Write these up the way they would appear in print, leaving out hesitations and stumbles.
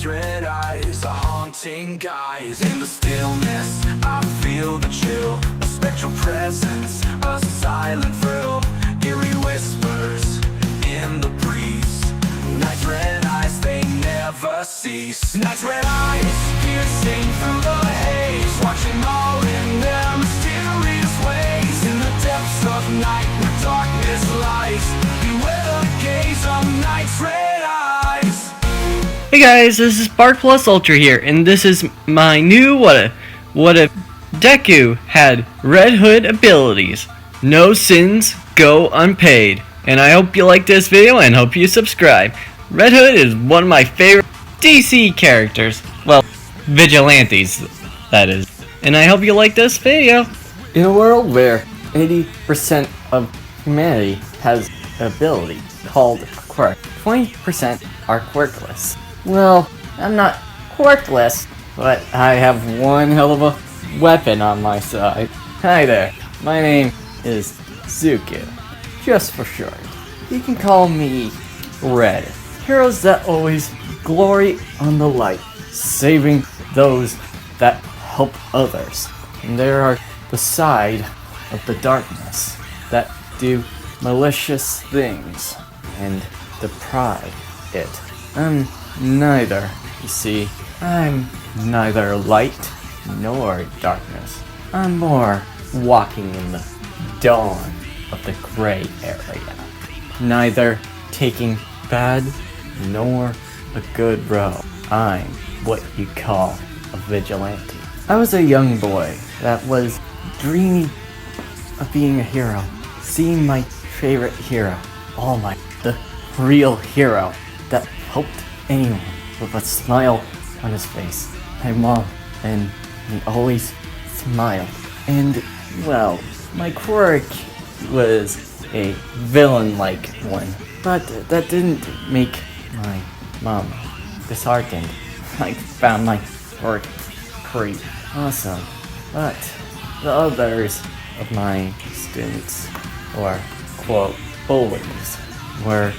night's red eyes, a haunting guise. In the stillness, I feel the chill, a spectral presence, a silent thrill, eerie whispers in the breeze. Night's red eyes, they never cease. Night's red eyes, piercing through the haze, watching all in their mysterious ways. In the depths of night where darkness lies, beware the gaze of night's red eyes. Hey guys, this is Spark Plus Ultra here, and this is my new What If Deku had Red Hood abilities. No sins go unpaid. And I hope you like this video and hope you subscribe. Red Hood is one of my favorite DC characters. Well, vigilantes, that is. And I hope you like this video. In a world where 80% of humanity has an ability called a quirk, 20% are quirkless. Well, I'm not quirkless, but I have one hell of a weapon on my side. Hi there, my name is Deku, just for short. You can call me Red. Heroes that always glory on the light, saving those that help others. And there are the side of the darkness that do malicious things and deprive it. I'm neither, you see. I'm neither light nor darkness. I'm more walking in the dawn of the gray area. Neither taking bad nor a good road. I'm what you call a vigilante. I was a young boy that was dreaming of being a hero, seeing my favorite hero, the real hero that helped anyone with a smile on his face. My mom, and he always smiled. And well, my quirk was a villain-like one, but that didn't make my mom disheartened. I found my quirk pretty awesome, but the others of my students, or quote bullies, were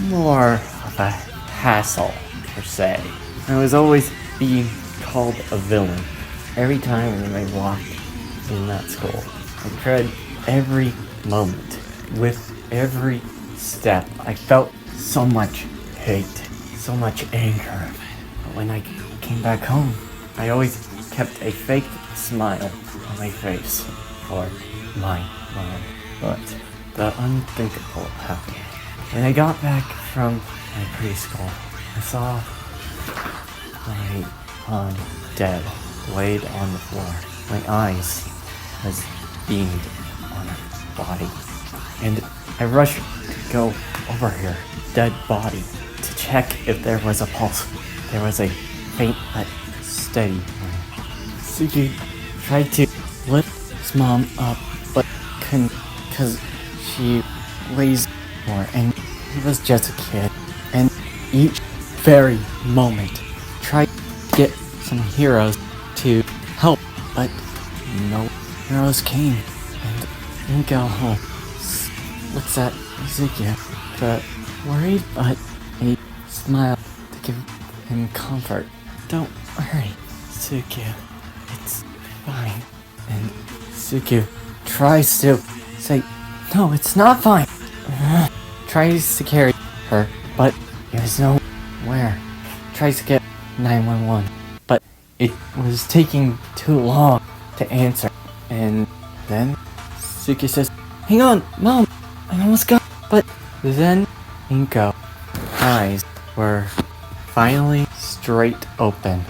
more of a hassle per se. I was always being called a villain every time I walked in that school. I dread every moment. With every step, I felt so much hate, so much anger. But when I came back home, I always kept a fake smile on my face for my mom. But the unthinkable happened. When I got back from my preschool, I saw my mom dead, laid on the floor. My eyes was beamed on her body. And I rushed to go over her dead body to check if there was a pulse. There was a faint but steady one. Suki tried to lift his mom up, but couldn't because she weighs more and he was just a kid. And each very moment tried to get some heroes to help, but no heroes came. And didn't go home. Looks at Ezekiel, but worried, but he smiled to give him comfort. Don't worry, Ezekiel, it's fine. And Ezekiel tries to say, no, it's not fine. Tries to carry her, but there's nowhere. Tries to get 911, but it was taking too long to answer. And then Ezekiel says, hang on, Mom! I almost got, but then Inko's eyes were finally straight open,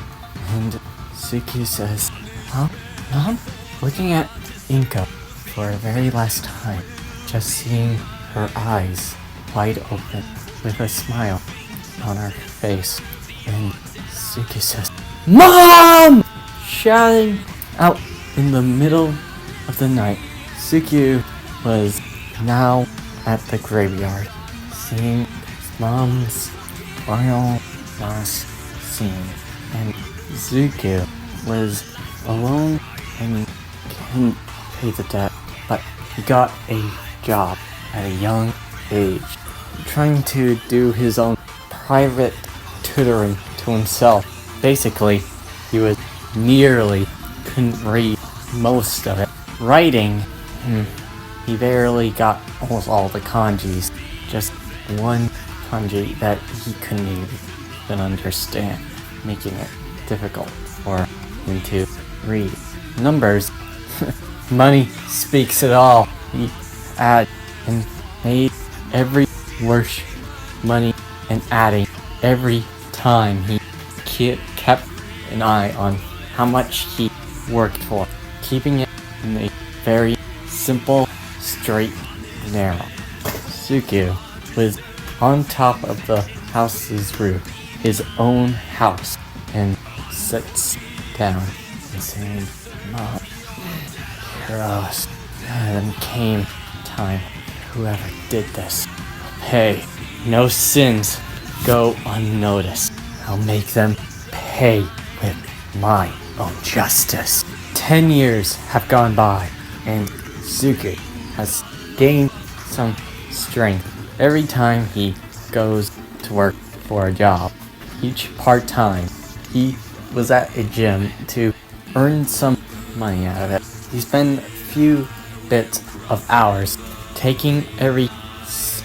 and Suki says, huh? Mom? Looking at Inko for the very last time, just seeing her eyes wide open with a smile on her face, and Suki says, Mom! Shouting out in the middle of the night. Suki was now at the graveyard, seeing his mom's final last scene, and Zuko was alone and couldn't pay the debt, but he got a job at a young age, trying to do his own private tutoring to himself. Basically, he was nearly couldn't read most of it. Writing, he barely got almost all the kanjis. Just one kanji that he couldn't even understand, making it difficult for him to read. Numbers, money speaks it all. He added and made every worse money and adding every time he kept an eye on how much he worked for, keeping it in a very simple, straight, narrow. Suku was on top of the house's roof, his own house, and sits down and saying, "Mom, gross." Then came time. Whoever did this, pay. No sins go unnoticed. I'll make them pay with my own justice. 10 years have gone by, and Suki has gained some strength every time he goes to work for a job. Each part-time, he was at a gym to earn some money out of it. He spent a few bits of hours taking every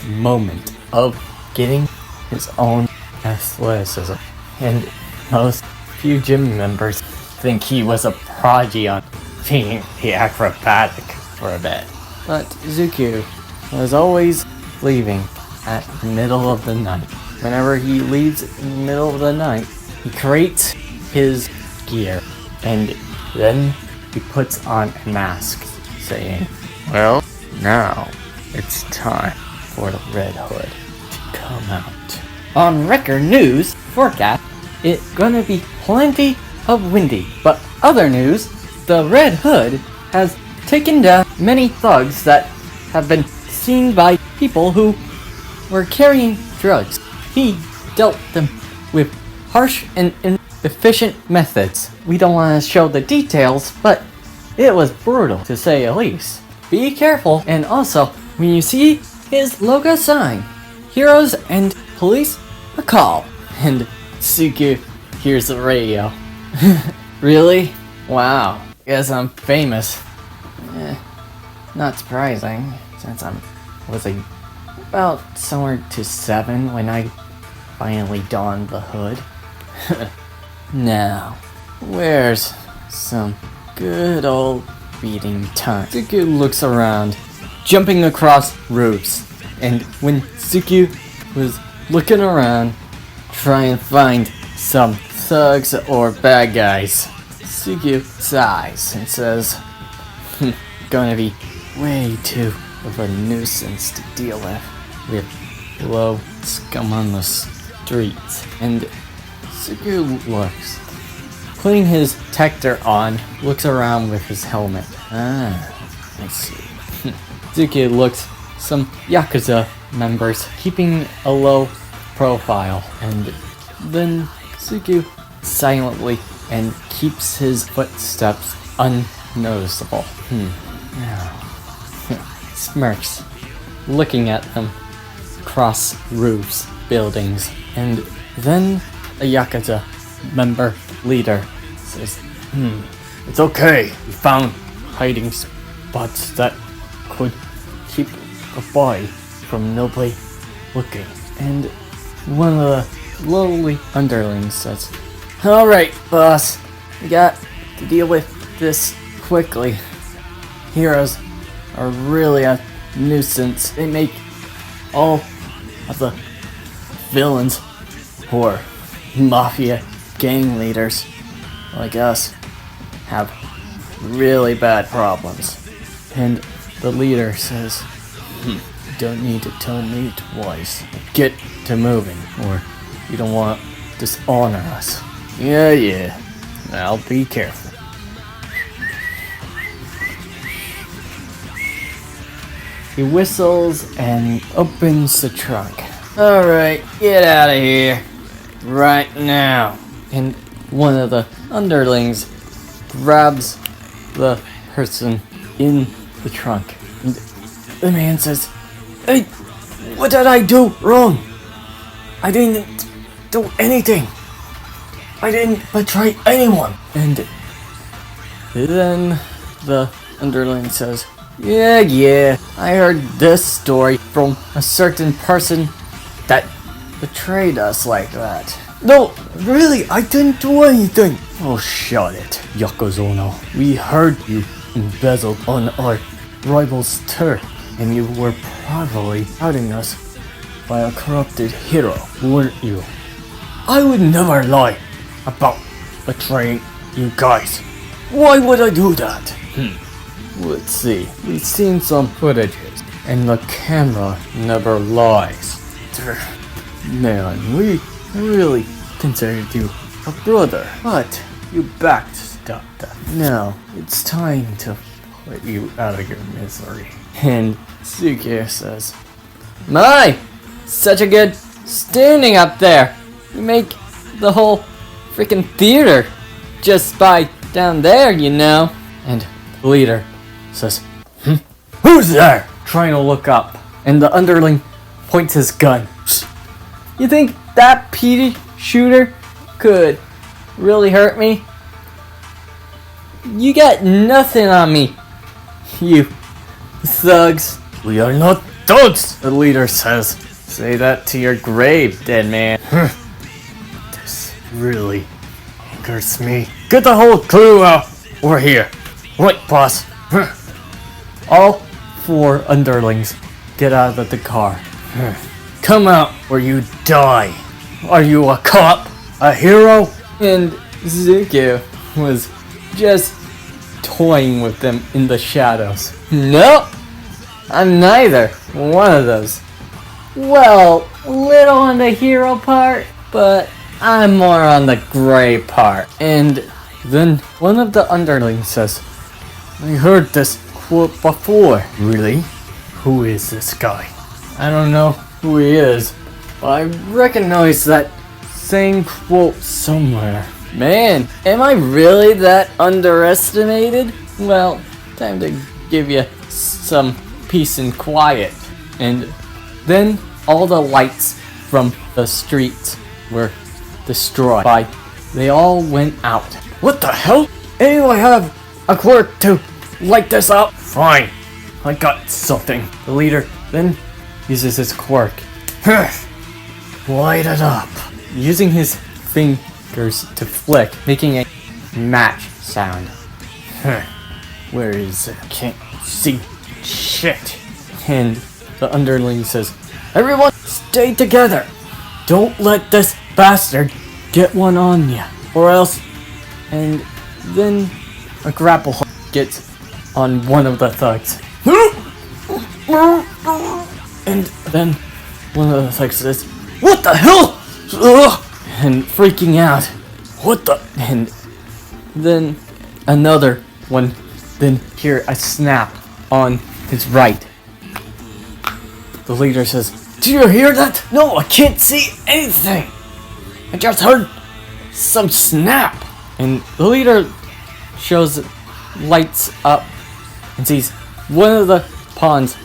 moment of getting his own athleticism, and most few gym members think he was a prodigy on being the acrobatic for a bit. But Zuku was always leaving at the middle of the night. Whenever he leaves in the middle of the night, he creates his gear, and then he puts on a mask, saying, "Well, now it's time for the Red Hood to come out." On record news forecast, it's gonna be plenty of windy. But other news, the Red Hood has taken down many thugs that have been seen by people who were carrying drugs. He dealt them with harsh and inefficient methods. We don't want to show the details, but it was brutal to say the least. Be careful, and also, when you see his logo sign, heroes and police a call. And Suku hears the radio. Really? Wow. Guess I'm famous. Not surprising, since I was about somewhere to 7 when I finally donned the hood. Now, where's some good old beating time? Suku looks around, jumping across roofs, and when Suku was looking around, trying to find some thugs or bad guys, Suku sighs and says, "Gonna be way too of a nuisance to deal with low scum on the streets." And Suku looks, putting his tector on, looks around with his helmet. I see. Suki looks some Yakuza members keeping a low profile, and then Suki silently and keeps his footsteps unnoticeable. Smirks, looking at them across roofs, buildings, and then a Yakuza member leader says, "It's okay. We found hiding spots that could keep a boy from nobody looking." And one of the lowly underlings says, "Alright, boss. We got to deal with this quickly. Heroes are really a nuisance. They make all of the villains or mafia gang leaders like us have really bad problems." And the leader says, "You don't need to tell me twice. Get to moving, or you don't want to dishonor us." Yeah. I'll be careful." He whistles and opens the trunk. "Alright, get out of here. Right now." And one of the underlings grabs the person in the trunk. And the man says, "Hey, what did I do wrong? I didn't do anything." I didn't betray anyone. And then the underling says, yeah, I heard this story from a certain person that betrayed us like that. No, really, I didn't do anything. Oh, shut it, Yokozono. We heard you embezzled on our rival's turf, and you were probably outing us by a corrupted hero, weren't you? I would never lie about betraying you guys. Why would I do that? Let's see. We've seen some footages, and the camera never lies. Man, we really considered you a brother, but you backstabbed us. Now, it's time to put you out of your misery. And Suki says, My! Such a good standing up there! You make the whole freaking theater just by down there, you know? And the leader says, Who's there? Trying to look up. And the underling points his gun. You think that pea shooter could really hurt me? You got nothing on me, you thugs. We are not thugs, the leader says. Say that to your grave, dead man. This really angers me. Get the whole crew out. We're here. Right, boss. All 4 underlings get out of the car. Come out or you die. Are you a cop? A hero? And Zuko was just toying with them in the shadows. Nope, I'm neither one of those. Well, little on the hero part, but I'm more on the gray part. And then one of the underlings says, I heard this quote before. Really? Who is this guy? I don't know who he is, but I recognize that same quote somewhere. Man, am I really that underestimated? Well, time to give you some peace and quiet. And then all the lights from the streets were destroyed. They all went out. What the hell? Anyone have a quirk to light this up? Fine, I got something. The leader then uses his quirk. Light it up. Using his fingers to flick, making a match sound. Where is it? Can't see shit. And the underling says, Everyone stay together. Don't let this bastard get one on ya, or else. And then a grapple hook gets on one of the thugs. And then one of the thugs says, What the hell? And freaking out. What the? And then another one then hear a snap on his right. The leader says, Do you hear that? No, I can't see anything. I just heard some snap. And the leader shows lights up and sees one of the pawns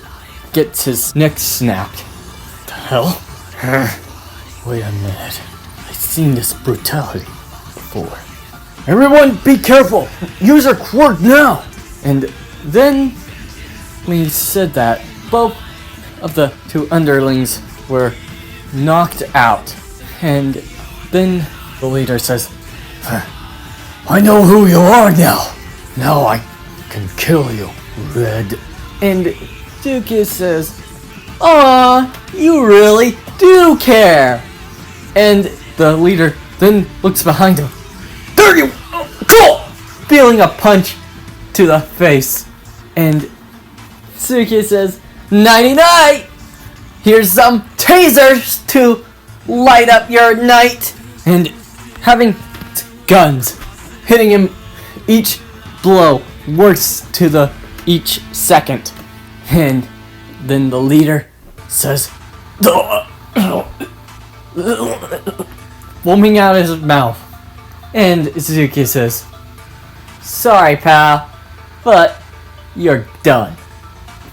gets his neck snapped. The hell? Wait a minute. I've seen this brutality before. Everyone be careful! Use your quirk now! And then, when he said that, both of the 2 underlings were knocked out. And then the leader says, I know who you are now! Now I can kill you, Red. And Duke says, Aw, you really do care! And the leader then looks behind him. There you go! Feeling a punch to the face. And Suki says, Nighty-night! Here's some tasers to light up your night! And having guns hitting him, each blow works to the each second. And then the leader says, foaming out his mouth. And Suzuki says, Sorry, pal, but you're done.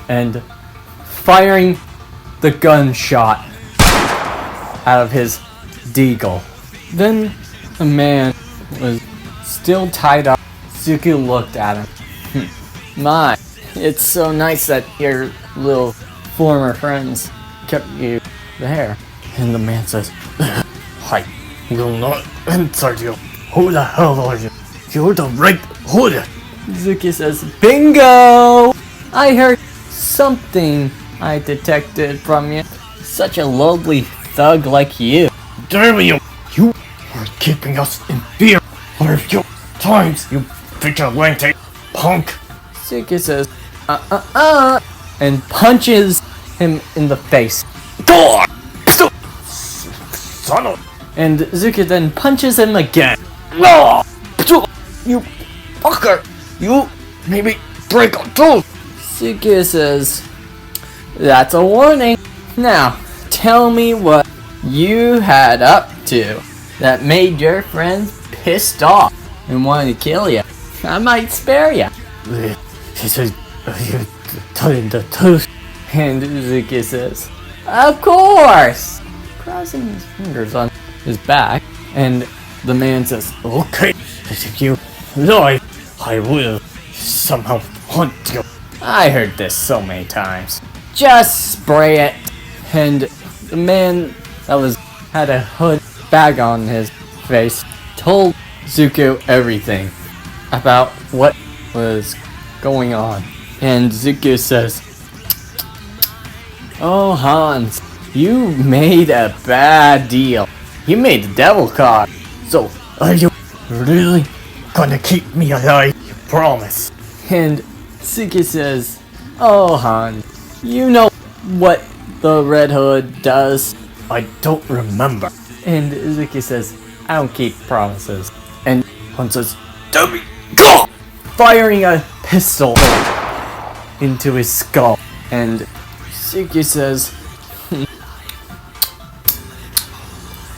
And firing the gunshot out of his deagle. Then a man was still tied up, Suki looked at him. My, it's so nice that your little former friends kept you there. And the man says, I will not answer you. Who the hell are you? You're the right hood. Zuki says, bingo! I heard something I detected from you. Such a lovely thug like you. Damn you! You are keeping us in fear. What are your times, you vigilante punk? Zuki says, and punches him in the face. Son of... And Zuki then punches him again. You fucker! You made me break a tooth! Zuki says, that's a warning. Now, tell me what you had up to that made your friends pissed off and wanted to kill you. I might spare you. He said, you're telling the truth. And Zuki says, of course! Crossing his fingers on his back, and the man says, okay, if you lie, I will somehow hunt you. I heard this so many times. Just spray it. And the man that had a hood bag on his face told Zuko everything about what was going on. And Zuko says, oh Hans, you made a bad deal. You made the devil card. So, are you really gonna keep me alive? You promise. And Zuko says, oh Hans, you know what the Red Hood does? I don't remember. And Zuki says, I don't keep promises. And Hans says, Dummy, go! Firing a pistol into his skull. And Zuki says,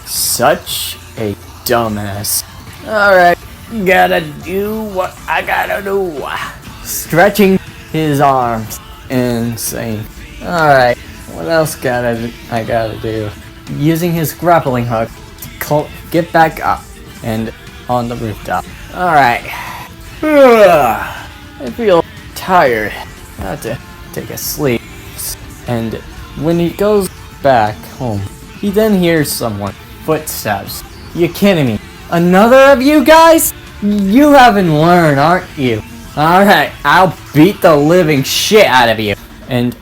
such a dumbass. Alright, gotta do what I gotta do. Stretching his arms and saying, alright, what else I gotta do? Using his grappling hook to get back up and on the rooftop. Alright. I feel tired. I have to take a sleep. And when he goes back home, he then hears someone. Footsteps. You kidding me? Another of you guys? You haven't learned, aren't you? Alright, I'll beat the living shit out of you. And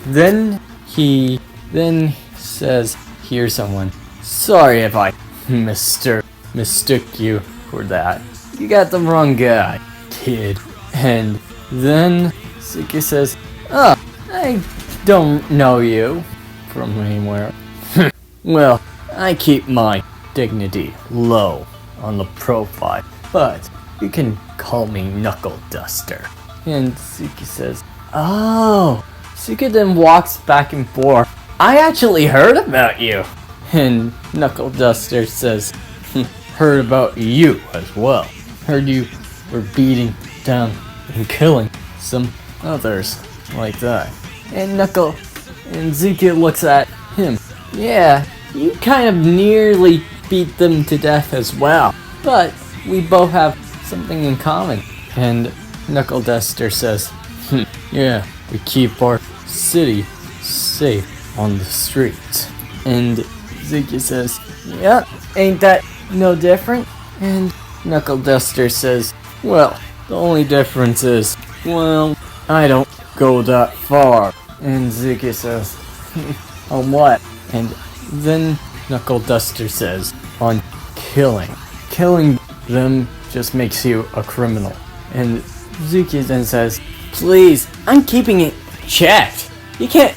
then he says, here's someone. Sorry if I mistook you for that. You got the wrong guy, kid. And then Suki says, oh, I don't know you from anywhere. Well, I keep my dignity low on the profile, but you can call me Knuckle Duster. And Suki says, oh. Suki then walks back and forth. I actually heard about you. And Knuckle Duster says, heard about you as well. Heard you were beating down and killing some others like that. And Zuki looks at him. Yeah, you kind of nearly beat them to death as well. But we both have something in common. And Knuckle Duster says, yeah, we keep our city safe on the streets. And Zuki says, yep, ain't that no different? And Knuckle Duster says, well, the only difference is, well, I don't go that far. And Zuki says, on what? And then Knuckle Duster says, on killing. Killing them just makes you a criminal. And Zuki then says, please, I'm keeping it checked. You can't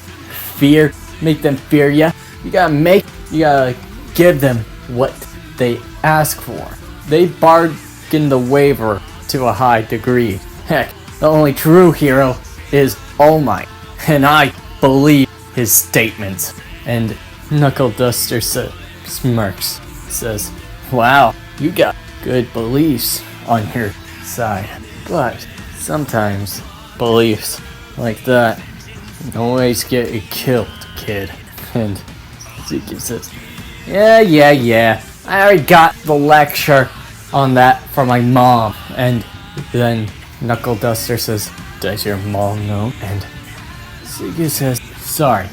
make them fear ya. You gotta give them what they ask for. They bargain the waiver to a high degree. Heck, the only true hero is All Might, and I believe his statements. And Knuckle Duster smirks, says, wow, you got good beliefs on your side, but sometimes beliefs like that always get you killed, kid. And Zuki says, yeah, I already got the lecture. on that from my mom. And then Knuckle Duster says, does your mom know? And Suki says, sorry,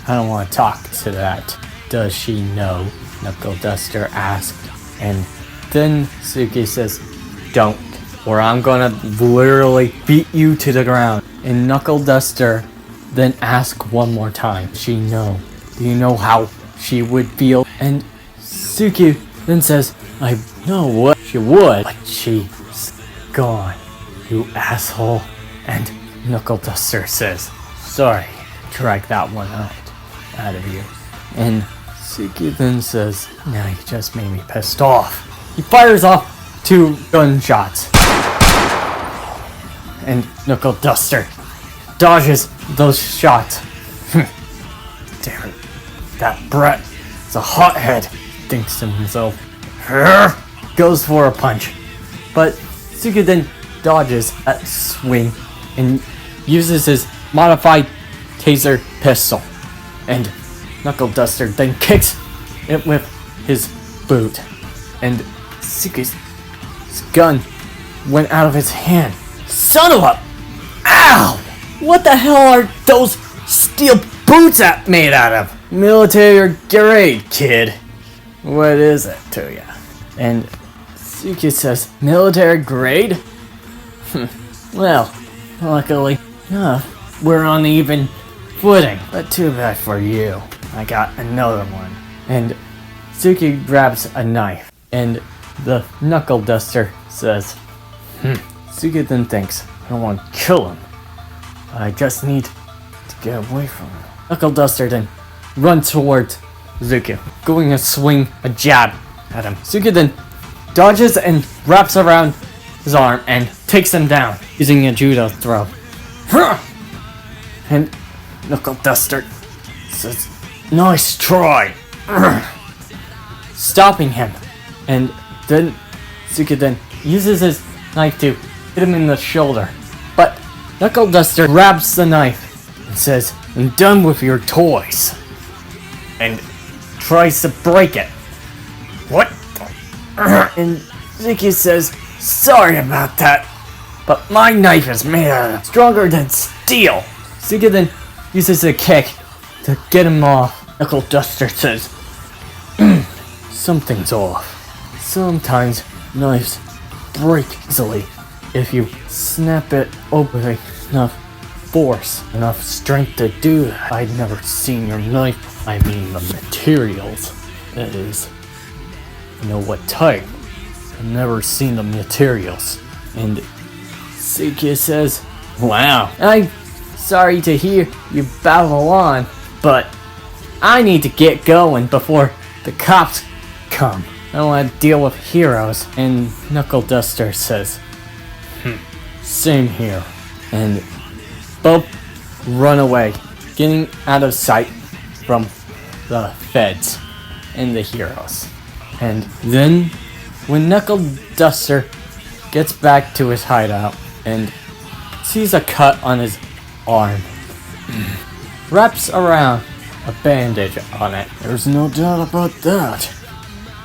I don't want to talk to that. Does she know? Knuckle Duster asked. And then Suki says, don't, or I'm gonna literally beat you to the ground. And Knuckle Duster then asked one more time, she know? Do you know how she would feel? And Suki then says, I know what she would, but she's gone, you asshole. And Knuckle Duster says, sorry, drag that one out of you. And Suki then says, now you just made me pissed off. He fires off 2 gunshots. And Knuckle Duster dodges those shots. Damn it, that Brett is a hothead, thinks to himself. Goes for a punch. But Suki then dodges that swing and uses his modified taser pistol. And Knuckle Duster then kicks it with his boot. And Suki's gun went out of his hand. Son of a... Ow! What the hell are those steel boots made out of? Military grade, kid. What is it to ya? And Suki says, military grade? Well, luckily enough, we're on even footing. But too bad for you. I got another one. And Suki grabs a knife. And the Knuckle Duster says, Suki then thinks, I don't want to kill him. I just need to get away from him. Knuckle Duster then runs towards Suki, going to swing a jab at him. Suki then dodges and wraps around his arm and takes him down using a judo throw. And Knuckle Duster says, nice try, stopping him. And then Suki then uses his knife to hit him in the shoulder. But Knuckle Duster grabs the knife and says, I'm done with your toys. And tries to break it. What the? And Suki says, sorry about that, but my knife is made out of stronger than steel. Suki then uses a kick to get him off. Knuckle Duster says, something's off. Sometimes knives break easily if you snap it open with enough force, enough strength to do that. I'd never seen your knife. I mean the materials. That is, you know what type. I've never seen the materials. And Suki says, wow, I'm sorry to hear you babble on, but I need to get going before the cops come. I don't want to deal with heroes. And Knuckle Duster says, same here. And both run away, getting out of sight from the feds and the heroes. And then, when Knuckle Duster gets back to his hideout and sees a cut on his arm, wraps around a bandage on it. There's no doubt about that.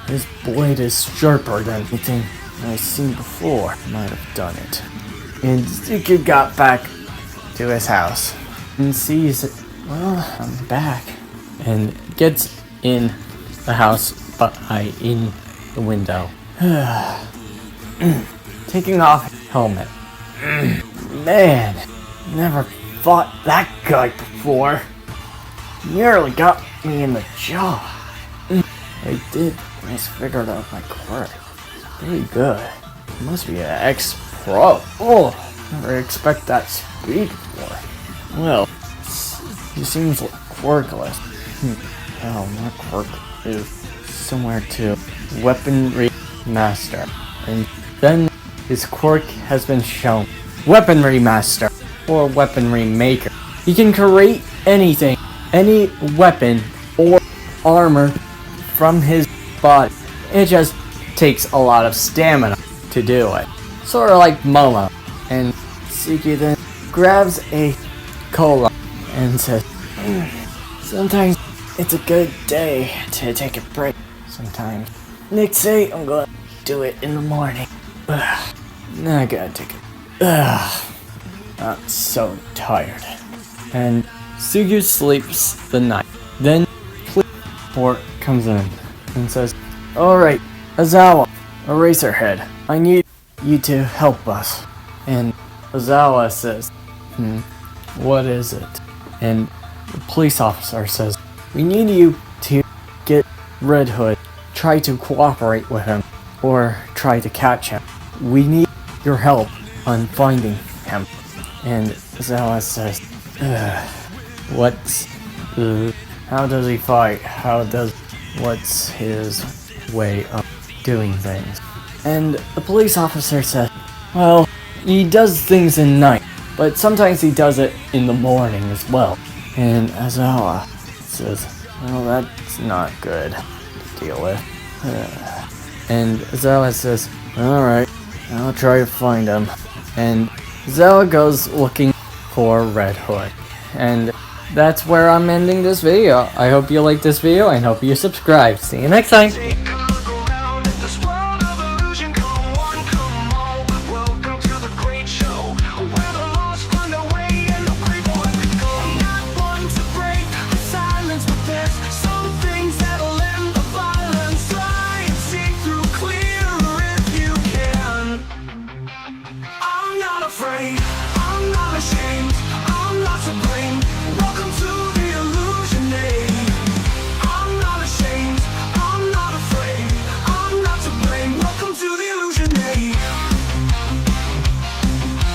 His blade is sharper than anything I've seen before. Might have done it. And Deku got back to his house and sees it. Well, I'm back. And gets in the house in the window. Taking off his helmet. Man, never fought that guy before. Nearly got me in the jaw. I did. I just figured out my quirk. Pretty good. Must be an ex-pro. Oh, never expect that speed before. Well, he seems quirkless. Oh, my quirk is somewhere to Weaponry Master. And then his quirk has been shown. Weaponry Master, or Weaponry Maker. He can create anything, any weapon or armor from his body. It just takes a lot of stamina to do it. Sort of like Momo. And Suki then grabs a cola and says, sometimes it's a good day to take a break. Sometimes Nick say I'm gonna do it in the morning. Ugh. Now I gotta take it. Ugh. I'm so tired. And Sugu sleeps the night. Then police report comes in and says, "Alright, Azawa, Eraserhead, I need you to help us." And Azawa says, "What is it?" And the police officer says, "We need you to get Red Hood. Try to cooperate with him, or try to catch him. We need your help on finding him." And Azawa says, how does he fight? What's his way of doing things?" And the police officer says, "Well, he does things in night, but sometimes he does it in the morning as well." And Azawa says, "Well, that's not good to deal with." And Azawa says, "Alright, I'll try to find him." And Azawa goes looking for Red Hood. And that's where I'm ending this video. I hope you liked this video and hope you subscribe. See you next time!